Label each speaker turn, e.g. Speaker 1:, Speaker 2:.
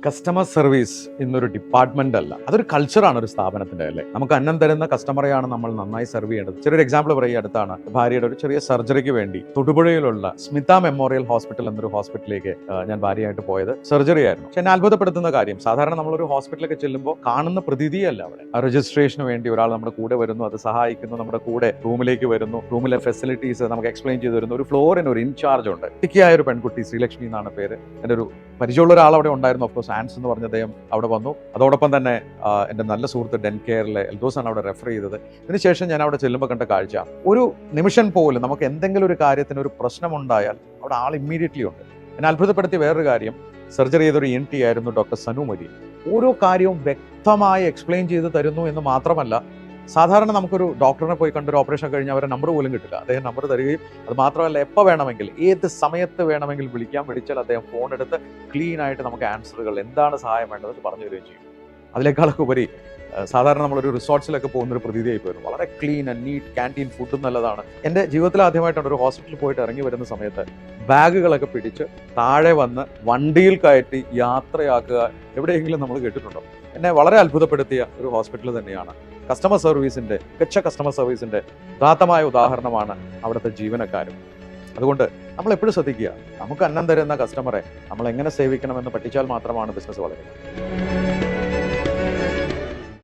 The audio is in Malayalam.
Speaker 1: കസ്റ്റമർ സർവീസ് ഇന്നൊരു ഡിപ്പാർട്ട്മെന്റ് അല്ല, അതൊരു കൾച്ചറാണ് ഒരു സ്ഥാപനത്തിന്റെ. അല്ലേ, നമുക്ക് അന്നം തരുന്ന കസ്റ്റമറെയാണ് നമ്മൾ നന്നായി സെർവ് ചെയ്യേണ്ടത്. ചെറിയൊരു എക്സാമ്പിൾ പറയുക, അടുത്താണ് ഭാര്യയുടെ ഒരു ചെറിയ സർജറിക്ക് വേണ്ടി തൊടുപുഴയിലുള്ള സ്മിത മെമ്മോറിയൽ ഹോസ്പിറ്റൽ എന്നൊരു ഹോസ്പിറ്റലിലേക്ക് ഞാൻ ഭാര്യയായിട്ട് പോയത്. സർജറി ആയിരുന്നു. പക്ഷെ എന്നെ അത്ഭുതപ്പെടുത്തുന്ന കാര്യം, സാധാരണ നമ്മളൊരു ഹോസ്പിറ്റലിലേക്ക് ചെല്ലുമ്പോൾ കാണുന്ന പ്രതീതിയല്ല അവിടെ. ആ രജിസ്ട്രേഷന് വേണ്ടി ഒരാൾ നമ്മുടെ കൂടെ വരുന്നു, അത് സഹായിക്കുന്നു, നമ്മുടെ കൂടെ റൂമിലേക്ക് വരുന്നു, റൂമിലെ ഫെസിലിറ്റീസ് നമുക്ക് എക്സ്പ്ലെയിൻ ചെയ്ത് തരുന്നു. ഒരു ഫ്ലോറിന് ഒരു ഇൻചാർജ് ഉണ്ട്. ടിക്കിയായ ഒരു പെൺകുട്ടി, ശ്രീലക്ഷ്മി എന്നാണ് പേര്. എൻ്റെ ഒരു പരിചയമുള്ള ഒരാൾ അവിടെ ഉണ്ടായിരുന്നു. ഓഫ് കോഴ്സ് ആൻസ് എന്ന് പറഞ്ഞ അദ്ദേഹം അവിടെ വന്നു. അതോടൊപ്പം തന്നെ എൻ്റെ നല്ല സുഹൃത്ത് ഡെൻ കെയറിലെ എൽദോസാണ് അവിടെ റെഫർ ചെയ്തത്. ഇതിനുശേഷം ഞാൻ അവിടെ ചെല്ലുമ്പോൾ കണ്ട കാഴ്ച, ഒരു നിമിഷം പോലും നമുക്ക് എന്തെങ്കിലും ഒരു കാര്യത്തിന് ഒരു പ്രശ്നമുണ്ടായാൽ അവിടെ ആൾ ഇമ്മീഡിയറ്റ്ലി ഉണ്ട്. എന്നെ അത്ഭുതപ്പെടുത്തിയ വേറൊരു കാര്യം, സർജറി ചെയ്തൊരു ENT ആയിരുന്നു ഡോക്ടർ സനു മരി. ഓരോ കാര്യവും വ്യക്തമായി എക്സ്പ്ലെയിൻ ചെയ്ത് തരുന്നു എന്ന് മാത്രമല്ല, സാധാരണ നമുക്കൊരു ഡോക്ടറിനെ പോയി കണ്ടൊരു ഓപ്പറേഷൻ കഴിഞ്ഞാൽ അവരെ നമ്പർ പോലും കിട്ടില്ല. അദ്ദേഹം നമ്പർ തരികയും അത് മാത്രമല്ല, എപ്പോൾ വേണമെങ്കിൽ ഏത് സമയത്ത് വേണമെങ്കിൽ വിളിച്ചാൽ അദ്ദേഹം ഫോൺ എടുത്ത് ക്ലീൻ ആയിട്ട് നമുക്ക് ആൻസറുകൾ, എന്താണ് സഹായം വേണ്ടത് പറഞ്ഞു തരികയും ചെയ്യും. അതിനേക്കാളൊക്കെ ഉപരി സാധാരണ നമ്മളൊരു റിസോർട്ട്സിലൊക്കെ പോകുന്നൊരു പ്രതീതിയായി പോയിരുന്നു. വളരെ ക്ലീൻ ആൻഡ് നീറ്റ് ക്യാൻറ്റീൻ, ഫുഡും നല്ലതാണ്. എൻ്റെ ജീവിതത്തിൽ ആദ്യമായിട്ടാണ് ഒരു ഹോസ്പിറ്റലിൽ പോയിട്ട് ഇറങ്ങി വരുന്ന സമയത്ത് ബാഗുകളൊക്കെ പിടിച്ച് താഴെ വന്ന് വണ്ടിയിൽ കയറ്റി യാത്രയാക്കുക എവിടെയെങ്കിലും നമ്മൾ കേട്ടിട്ടുണ്ടോ? എന്നെ വളരെ അത്ഭുതപ്പെടുത്തിയ ഒരു ഹോസ്പിറ്റൽ തന്നെയാണ്. കസ്റ്റമർ സർവീസിൻ്റെ, മികച്ച കസ്റ്റമർ സർവീസിൻ്റെ ഉദാത്തമായ ഉദാഹരണമാണ് അവിടുത്തെ ജീവനക്കാരും. അതുകൊണ്ട് നമ്മൾ എപ്പോഴും ശ്രദ്ധിക്കുക, നമുക്ക് അന്നം തരുന്ന കസ്റ്റമറെ നമ്മൾ എങ്ങനെ സേവിക്കണമെന്ന് പഠിച്ചാൽ മാത്രമാണ് ബിസിനസ് വളരുന്നത്.